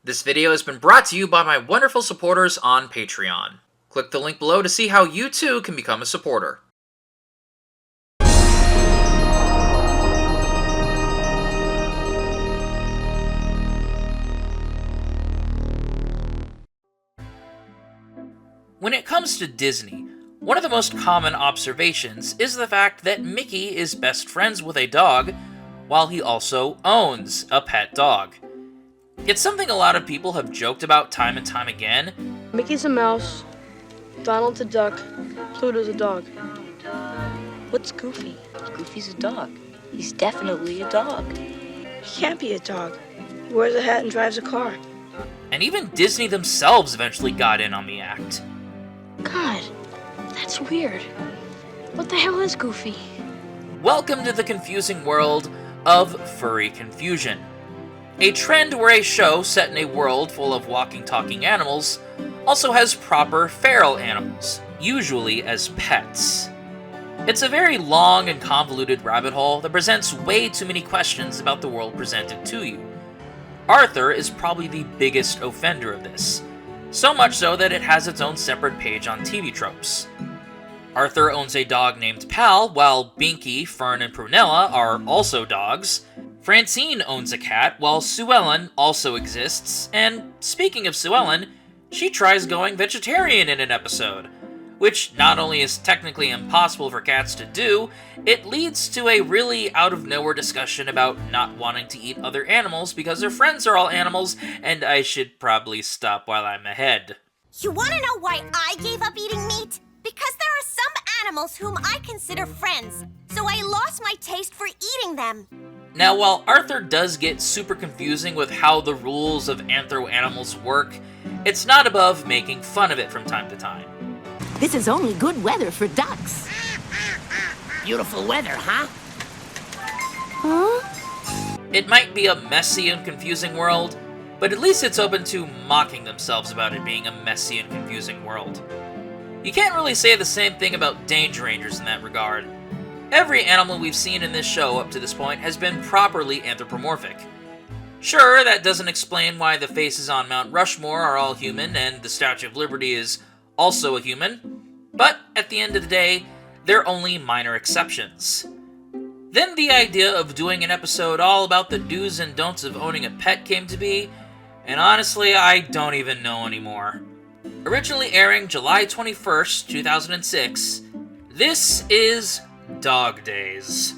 This video has been brought to you by my wonderful supporters on Patreon. Click the link below to see how you too can become a supporter. When it comes to Disney, one of the most common observations is the fact that Mickey is best friends with a dog, while he also owns a pet dog. It's something a lot of people have joked about time and time again. Mickey's a mouse, Donald's a duck, Pluto's a dog. What's Goofy? Goofy's a dog. He's definitely a dog. He can't be a dog. He wears a hat and drives a car. And even Disney themselves eventually got in on the act. God, that's weird. What the hell is Goofy? Welcome to the confusing world of furry confusion. A trend where a show set in a world full of walking, talking animals also has proper feral animals, usually as pets. It's a very long and convoluted rabbit hole that presents way too many questions about the world presented to you. Arthur is probably the biggest offender of this, so much so that it has its own separate page on TV tropes. Arthur owns a dog named Pal, while Binky, Fern, and Prunella are also dogs. Francine owns a cat, while Sue Ellen also exists, and speaking of Sue Ellen, she tries going vegetarian in an episode, which not only is technically impossible for cats to do, it leads to a really out-of-nowhere discussion about not wanting to eat other animals because their friends are all animals, and I should probably stop while I'm ahead. You want to know why I gave up eating meat? Because there are some animals whom I consider friends, so I lost my taste for eating them. Now, while Arthur does get super confusing with how the rules of anthro animals work, it's not above making fun of it from time to time. This is only good weather for ducks. Beautiful weather, huh? Huh? It might be a messy and confusing world, but at least it's open to mocking themselves about it being a messy and confusing world. You can't really say the same thing about Danger Rangers in that regard. Every animal we've seen in this show up to this point has been properly anthropomorphic. Sure, that doesn't explain why the faces on Mount Rushmore are all human and the Statue of Liberty is also a human, but at the end of the day, they're only minor exceptions. Then the idea of doing an episode all about the do's and don'ts of owning a pet came to be, and honestly, I don't even know anymore. Originally airing July 21st, 2006, this is Dog Days.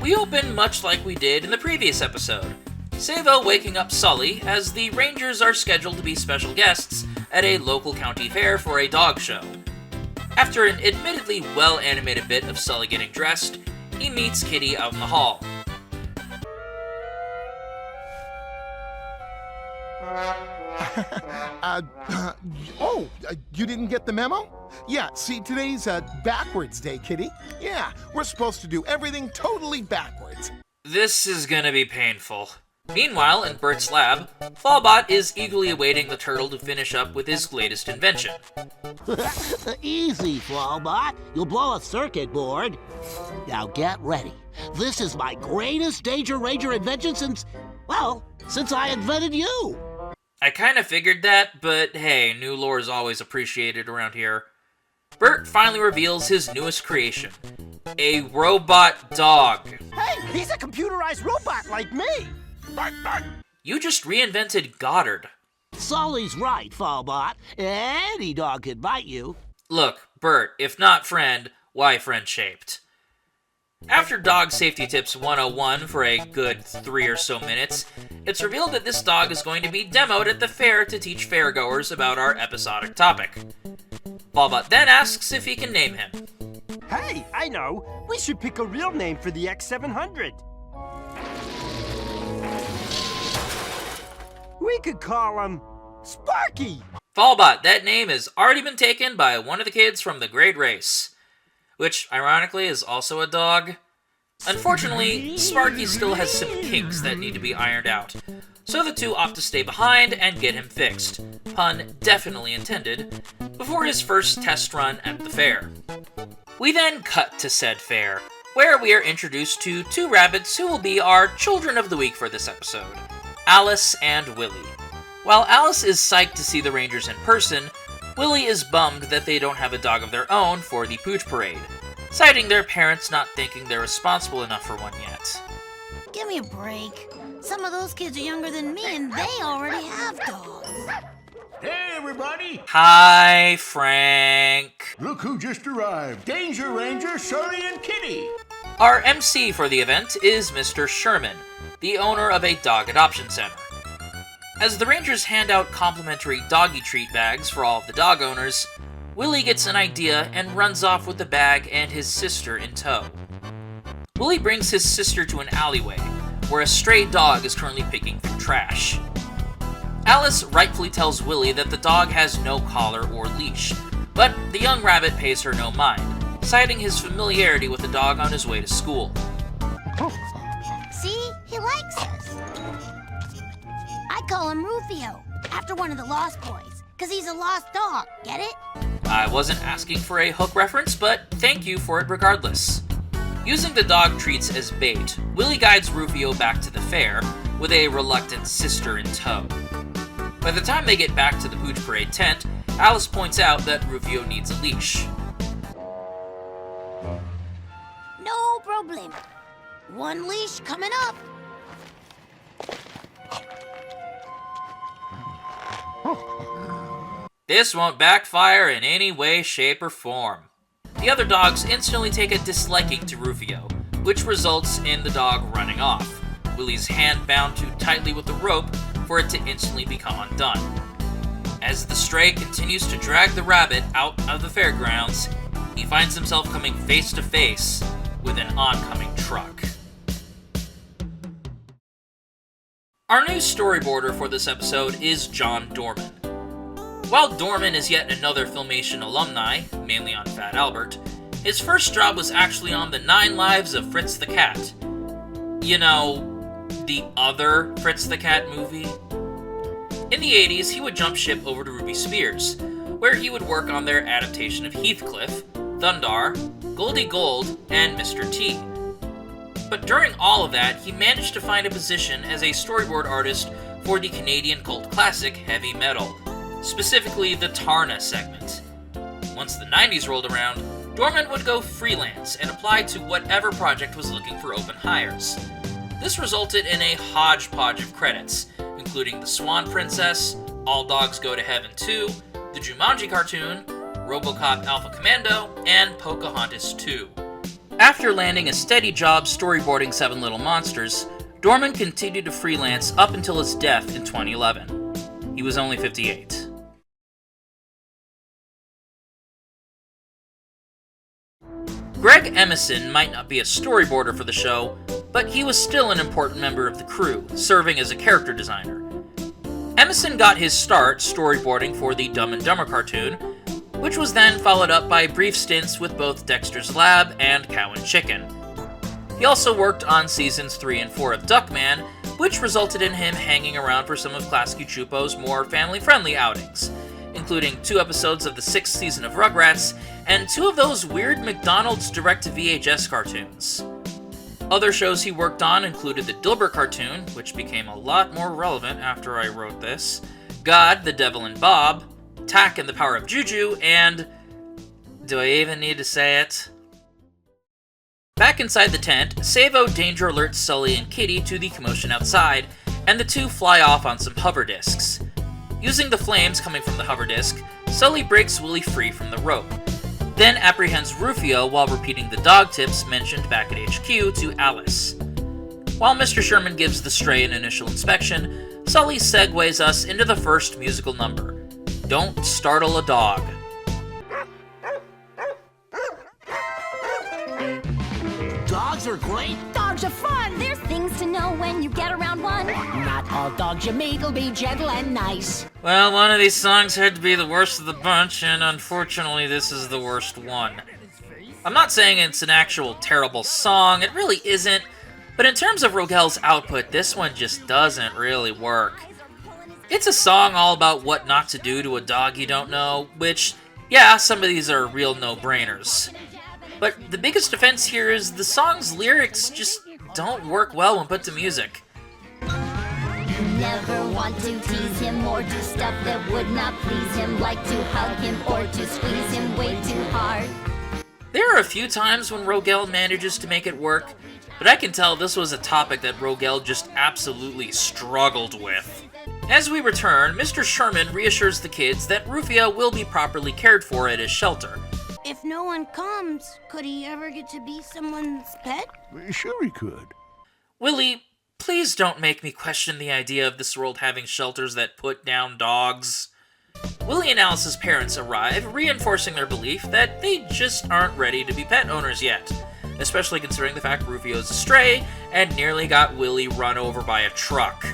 We open much like we did in the previous episode, Savo waking up Sully as the Rangers are scheduled to be special guests at a local county fair for a dog show. After an admittedly well-animated bit of Sully getting dressed, he meets Kitty out in the hall. You didn't get the memo? Yeah, see, today's backwards day, Kitty. Yeah, we're supposed to do everything totally backwards. This is gonna be painful. Meanwhile, in Bert's lab, Fallbot is eagerly awaiting the turtle to finish up with his latest invention. Easy, Fallbot. You'll blow a circuit board. Now get ready. This is my greatest Danger Ranger invention since I invented you. I kinda figured that, but hey, new lore is always appreciated around here. Bert finally reveals his newest creation, a robot dog. Hey, he's a computerized robot like me! You just reinvented Goddard. Sully's right, Fallbot. Any dog could bite you. Look, Bert, if not friend, why friend-shaped? After Dog Safety Tips 101 for a good 3 or so minutes, it's revealed that this dog is going to be demoed at the fair to teach fairgoers about our episodic topic. Fallbot then asks if he can name him. Hey, I know. We should pick a real name for the X700. We could call him Sparky. Fallbot, that name has already been taken by one of the kids from the Great Race, which, ironically, is also a dog. Unfortunately, Sparky still has some kinks that need to be ironed out, so the two opt to stay behind and get him fixed, pun definitely intended, before his first test run at the fair. We then cut to said fair, where we are introduced to two rabbits who will be our Children of the Week for this episode, Alice and Willie. While Alice is psyched to see the Rangers in person, Willie is bummed that they don't have a dog of their own for the Pooch Parade, citing their parents not thinking they're responsible enough for one yet. Give me a break. Some of those kids are younger than me and they already have dogs. Hey, everybody! Hi, Frank. Look who just arrived. Danger Ranger, Furry, and Kitty. Our MC for the event is Mr. Sherman, the owner of a dog adoption center. As the Rangers hand out complimentary doggy treat bags for all of the dog owners, Willie gets an idea and runs off with the bag and his sister in tow. Willie brings his sister to an alleyway, where a stray dog is currently picking through trash. Alice rightfully tells Willie that the dog has no collar or leash, but the young rabbit pays her no mind, citing his familiarity with the dog on his way to school. See? He likes us. I call him Rufio, after one of the Lost Boys, because he's a lost dog. Get it? I wasn't asking for a hook reference, but thank you for it regardless. Using the dog treats as bait, Willie guides Rufio back to the fair with a reluctant sister in tow. By the time they get back to the Pooch Parade tent, Alice points out that Rufio needs a leash. No problem. One leash coming up. This won't backfire in any way, shape, or form. The other dogs instantly take a disliking to Rufio, which results in the dog running off, Willie's hand bound too tightly with the rope for it to instantly become undone. As the stray continues to drag the rabbit out of the fairgrounds, he finds himself coming face to face with an oncoming truck. Our new storyboarder for this episode is John Dorman. While Dorman is yet another Filmation alumni, mainly on Fat Albert, his first job was actually on The 9 Lives of Fritz the Cat. You know, the other Fritz the Cat movie? In the 80s, he would jump ship over to Ruby Spears, where he would work on their adaptation of Heathcliff, Thundar, Goldie Gold, and Mr. T. But during all of that, he managed to find a position as a storyboard artist for the Canadian cult classic Heavy Metal, specifically the Tarna segment. Once the 90s rolled around, Dorman would go freelance and apply to whatever project was looking for open hires. This resulted in a hodgepodge of credits, including The Swan Princess, All Dogs Go to Heaven 2, the Jumanji cartoon, RoboCop Alpha Commando, and Pocahontas 2. After landing a steady job storyboarding Seven Little Monsters, Dorman continued to freelance up until his death in 2011. He was only 58. Greg Emison might not be a storyboarder for the show, but he was still an important member of the crew, serving as a character designer. Emison got his start storyboarding for the Dumb and Dumber cartoon, which was then followed up by brief stints with both Dexter's Lab and Cow and Chicken. He also worked on seasons 3 and 4 of Duckman, which resulted in him hanging around for some of Klasky Csupo's more family-friendly outings, including 2 episodes of the 6th season of Rugrats, and 2 of those weird McDonald's direct-to-VHS cartoons. Other shows he worked on included the Dilbert cartoon, which became a lot more relevant after I wrote this, God, the Devil and Bob, Tak and the Power of Juju, and... do I even need to say it? Back inside the tent, Savo danger alerts Sully and Kitty to the commotion outside, and the two fly off on some hover discs. Using the flames coming from the hover disc, Sully breaks Willie free from the rope, then apprehends Rufio while repeating the dog tips mentioned back at HQ to Alice. While Mr. Sherman gives the stray an initial inspection, Sully segues us into the first musical number, Don't Startle a Dog. Dogs are great. Dogs are fun. There's things to know when you get around one. Not all dogs you meet will be gentle and nice. Well, one of these songs had to be the worst of the bunch, and unfortunately this is the worst one. I'm not saying it's an actual terrible song, it really isn't, but in terms of Rogel's output, this one just doesn't really work. It's a song all about what not to do to a dog you don't know, which, yeah, some of these are real no-brainers. But the biggest offense here is the song's lyrics just don't work well when put to music. Never want to tease him or do stuff that would not please him, like to hug him or to squeeze him way too hard. There are a few times when Rogel manages to make it work, but I can tell this was a topic that Rogel just absolutely struggled with. As we return, Mr. Sherman reassures the kids that Rufio will be properly cared for at his shelter. If no one comes, could he ever get to be someone's pet? Sure he could. Willie, please don't make me question the idea of this world having shelters that put down dogs. Willie and Alice's parents arrive, reinforcing their belief that they just aren't ready to be pet owners yet, especially considering the fact Rufio's a stray and nearly got Willie run over by a truck.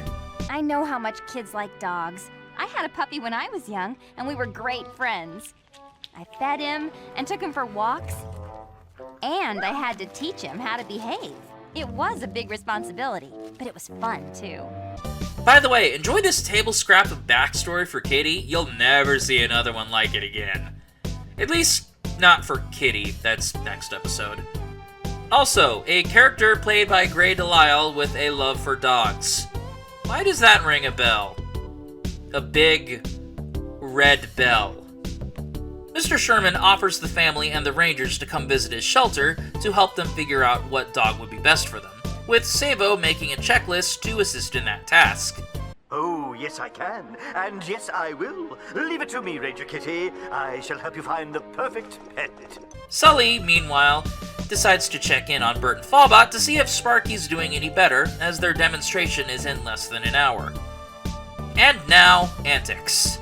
I know how much kids like dogs. I had a puppy when I was young, and we were great friends. I fed him and took him for walks, and I had to teach him how to behave. It was a big responsibility, but it was fun too. By the way, enjoy this table scrap of backstory for Kitty. You'll never see another one like it again. At least, not for Kitty. That's next episode. Also, a character played by Gray Delisle with a love for dogs. Why does that ring a bell? A big red bell. Mr. Sherman offers the family and the Rangers to come visit his shelter to help them figure out what dog would be best for them, with Sabo making a checklist to assist in that task. Oh, yes I can, and yes I will. Leave it to me, Ranger Kitty. I shall help you find the perfect pet. Sully, meanwhile, decides to check in on Bert and Fallbot to see if Sparky's doing any better, as their demonstration is in less than an hour. And now, antics.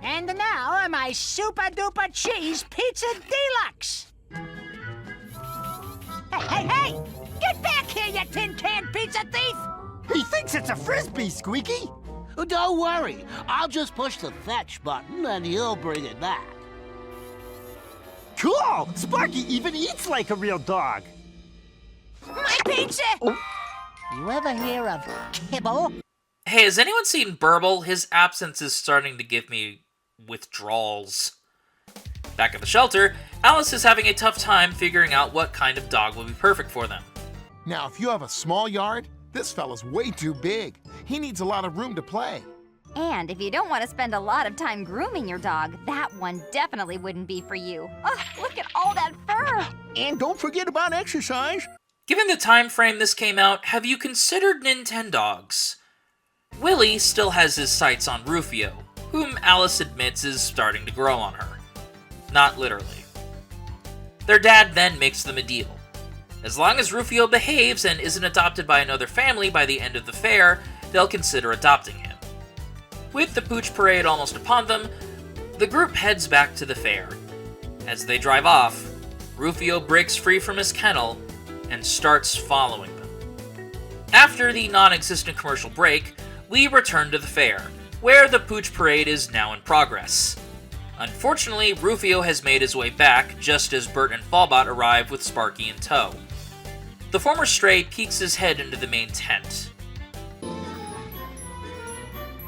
And now, my super duper cheese pizza deluxe. Hey! Get back here, you tin can pizza thief! He thinks it's a frisbee, Squeaky. Don't worry, I'll just push the fetch button and he'll bring it back. Cool! Sparky even eats like a real dog. My pizza! You ever hear of kibble? Hey, has anyone seen Burble? His absence is starting to give me withdrawals. Back at the shelter, Alice is having a tough time figuring out what kind of dog will be perfect for them. Now, if you have a small yard, this fella's way too big. He needs a lot of room to play. And if you don't want to spend a lot of time grooming your dog, that one definitely wouldn't be for you. Oh, look at all that fur! And don't forget about exercise. Given the time frame this came out, have you considered Nintendogs? Willie still has his sights on Rufio, whom Alice admits is starting to grow on her. Not literally. Their dad then makes them a deal. As long as Rufio behaves and isn't adopted by another family by the end of the fair, they'll consider adopting him. With the Pooch parade almost upon them, the group heads back to the fair. As they drive off, Rufio breaks free from his kennel and starts following them. After the non-existent commercial break, we return to the fair, where the Pooch parade is now in progress. Unfortunately, Rufio has made his way back just as Bert and Fallbot arrive with Sparky in tow. The former stray peeks his head into the main tent.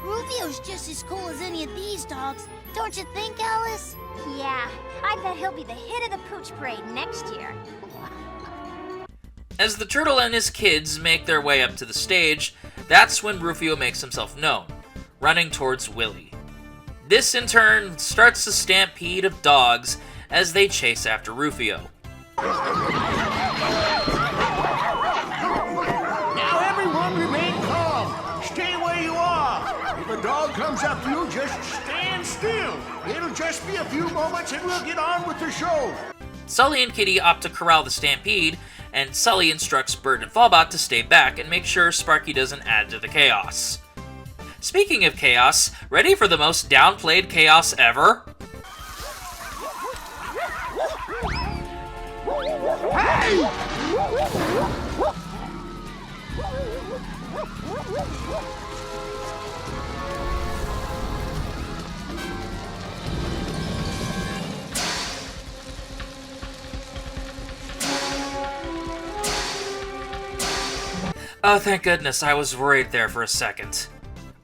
Rufio's just as cool as any of these dogs, don't you think, Alice? Yeah, I bet he'll be the hit of the Pooch parade next year. As the turtle and his kids make their way up to the stage, that's when Rufio makes himself known, running towards Willie. This, in turn, starts a stampede of dogs as they chase after Rufio. Now everyone remain calm. Stay where you are. If a dog comes up to you, just stand still. It'll just be a few moments and we'll get on with the show. Sully and Kitty opt to corral the stampede, and Sully instructs Bert and Fallbot to stay back and make sure Sparky doesn't add to the chaos. Speaking of chaos, ready for the most downplayed chaos ever? Hey! Oh, thank goodness, I was worried there for a second.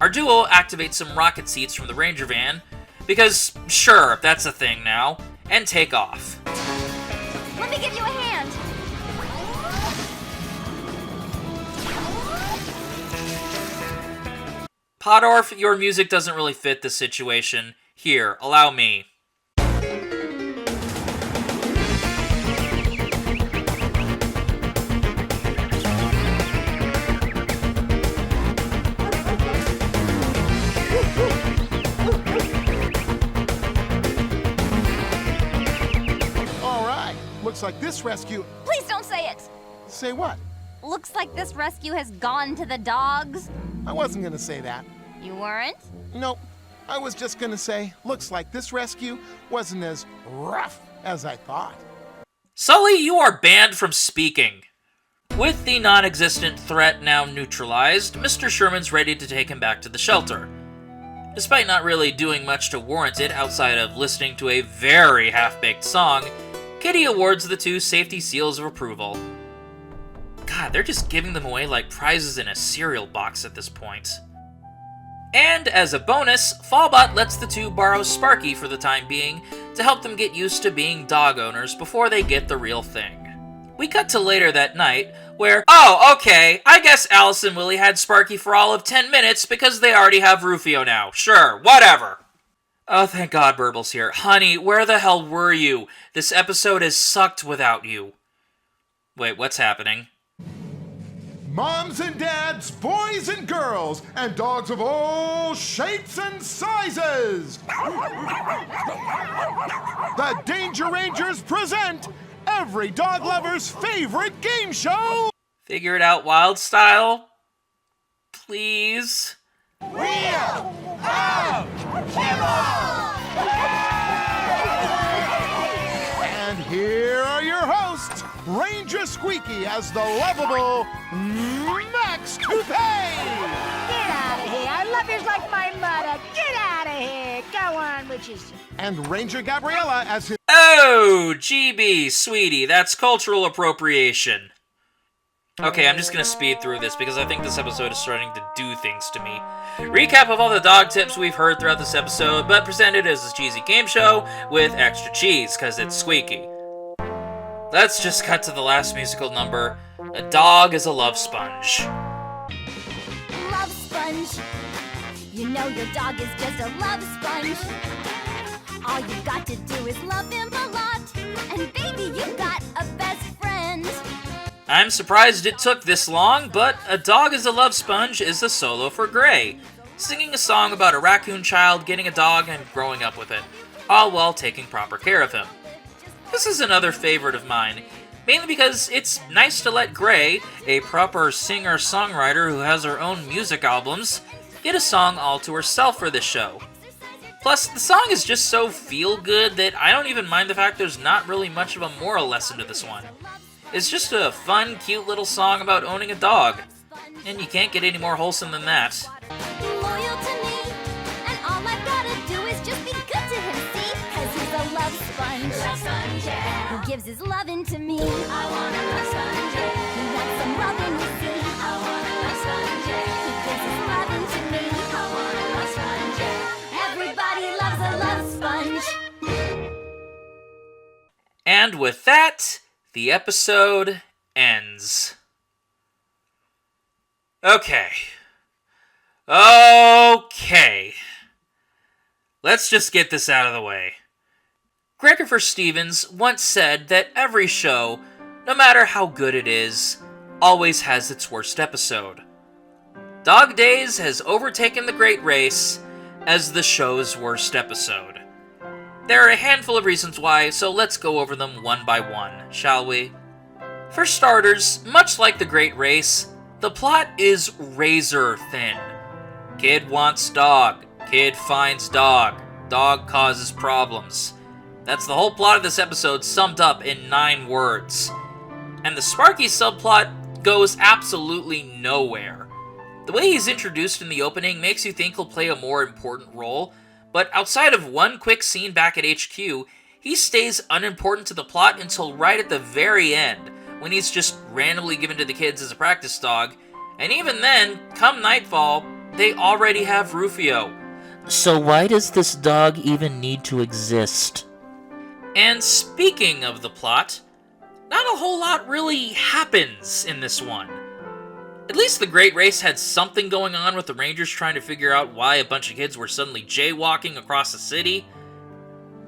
Our duo activates some rocket seats from the Ranger van, because, sure, that's a thing now, and take off. Let me give you a hand! Podorf, your music doesn't really fit the situation. Here, allow me. All right, looks like this rescue... Please don't say it. Say what? Looks like this rescue has gone to the dogs. I wasn't gonna say that. You weren't? Nope. I was just gonna say, looks like this rescue wasn't as rough as I thought. Sully, you are banned from speaking. With the non-existent threat now neutralized, Mr. Sherman's ready to take him back to the shelter. Despite not really doing much to warrant it outside of listening to a very half-baked song, Kitty awards the two safety seals of approval. God, they're just giving them away like prizes in a cereal box at this point. And as a bonus, Fallbot lets the two borrow Sparky for the time being to help them get used to being dog owners before they get the real thing. We cut to later that night, where, oh, okay, I guess Alice and Willie had Sparky for all of 10 minutes because they already have Rufio now. Sure, whatever. Oh, thank God Burble's here. Honey, where the hell were you? This episode has sucked without you. Wait, what's happening? Moms and dads, boys and girls, and dogs of all shapes and sizes! The Danger Rangers present every dog lover's favorite game show! Figure it out wild style? Please? Wheel of And here are your hosts, Ranger Squeaky as the lovable Max Toupee! Get out of here. I love yous like my mother. Get out of here. Go on, witches. And Ranger Gabriella as his... Oh, GB, sweetie, that's cultural appropriation. Okay, I'm just gonna speed through this because I think this episode is starting to do things to me. Recap of all the dog tips we've heard throughout this episode, but presented as a cheesy game show with extra cheese, because it's squeaky. Let's just cut to the last musical number. A dog is a love sponge. Love sponge. You know your dog is just a love sponge. All you got to do is love him a lot. And baby, you got a best friend. I'm surprised it took this long, but A Dog is a Love Sponge is a solo for Gray, singing a song about a raccoon child getting a dog and growing up with it, all while taking proper care of him. This is another favorite of mine, mainly because it's nice to let Gray, a proper singer-songwriter who has her own music albums, get a song all to herself for this show. Plus, the song is just so feel-good that I don't even mind the fact there's not really much of a moral lesson to this one. It's just a fun, cute little song about owning a dog. And you can't get any more wholesome than that. Loyal to me, and all I've gotta do is just be good to him, see? 'Cause he's a love sponge. Love sponge, yeah. Who gives his loving to me. I want a love sponge, yeah. He wants some loving, you see. I want a love sponge, yeah. He gives his loving to me. I want a love sponge, yeah. Everybody loves a love sponge. And with that, the episode ends. Okay. Let's just get this out of the way. Gregory Stevens once said that every show, no matter how good it is, always has its worst episode. Dog Days has overtaken The Great Race as the show's worst episode. There are a handful of reasons why, so let's go over them one by one, shall we? For starters, much like The Great Race, the plot is razor thin. Kid wants dog, kid finds dog, dog causes problems. That's the whole plot of this episode summed up in 9 words. And the Sparky subplot goes absolutely nowhere. The way he's introduced in the opening makes you think he'll play a more important role, but outside of one quick scene back at HQ, he stays unimportant to the plot until right at the very end, when he's just randomly given to the kids as a practice dog, and even then, come nightfall, they already have Rufio. So why does this dog even need to exist? And speaking of the plot, not a whole lot really happens in this one. At least the Great Race had something going on with the Rangers trying to figure out why a bunch of kids were suddenly jaywalking across the city.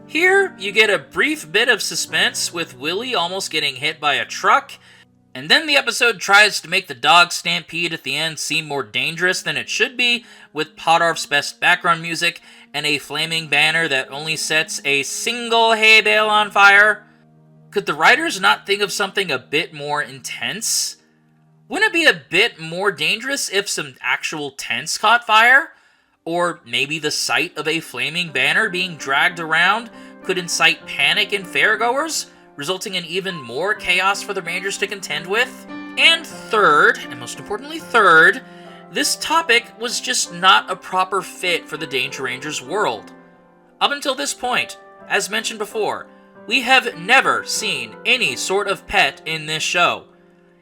Here, you get a brief bit of suspense with Willie almost getting hit by a truck, and then the episode tries to make the dog stampede at the end seem more dangerous than it should be, with Podorf's best background music and a flaming banner that only sets a single hay bale on fire. Could the writers not think of something a bit more intense? Wouldn't it be a bit more dangerous if some actual tents caught fire? Or maybe the sight of a flaming banner being dragged around could incite panic in fairgoers, resulting in even more chaos for the Rangers to contend with? And third, and most importantly third, this topic was just not a proper fit for the Danger Rangers world. Up until this point, as mentioned before, we have never seen any sort of pet in this show.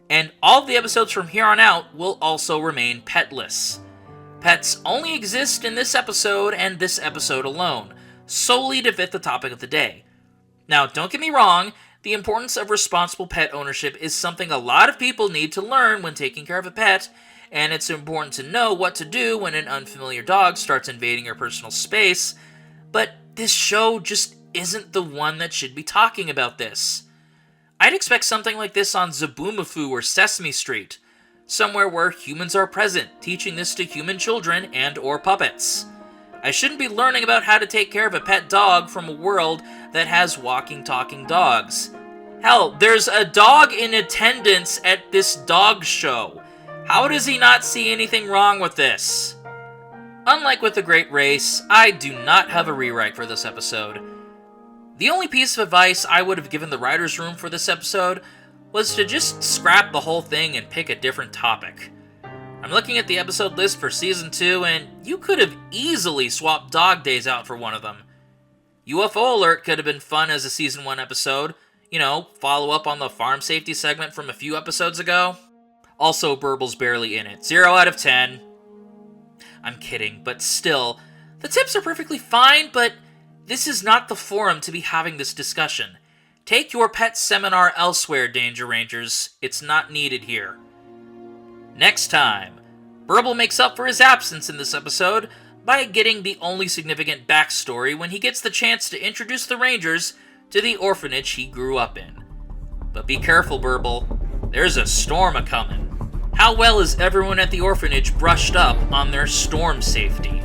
And all the episodes from here on out will also remain petless. Pets only exist in this episode and this episode alone, solely to fit the topic of the day. Now, don't get me wrong, the importance of responsible pet ownership is something a lot of people need to learn when taking care of a pet, and it's important to know what to do when an unfamiliar dog starts invading your personal space, but this show just isn't the one that should be talking about this. I'd expect something like this on Zaboomafoo or Sesame Street, somewhere where humans are present, teaching this to human children and or puppets. I shouldn't be learning about how to take care of a pet dog from a world that has walking, talking dogs. Hell, there's a dog in attendance at this dog show. How does he not see anything wrong with this? Unlike with The Great Race, I do not have a rewrite for this episode. The only piece of advice I would have given the writer's room for this episode was to just scrap the whole thing and pick a different topic. I'm looking at the episode list for Season 2, and you could have easily swapped Dog Days out for one of them. UFO Alert could have been fun as a Season 1 episode, follow up on the farm safety segment from a few episodes ago. Also, Burble's barely in it. 0 out of 10. I'm kidding, but still, the tips are perfectly fine, but this is not the forum to be having this discussion. Take your pet seminar elsewhere, Danger Rangers. It's not needed here. Next time, Burble makes up for his absence in this episode by getting the only significant backstory when he gets the chance to introduce the Rangers to the orphanage he grew up in. But be careful, Burble. There's a storm a-comin'. How well is everyone at the orphanage brushed up on their storm safety?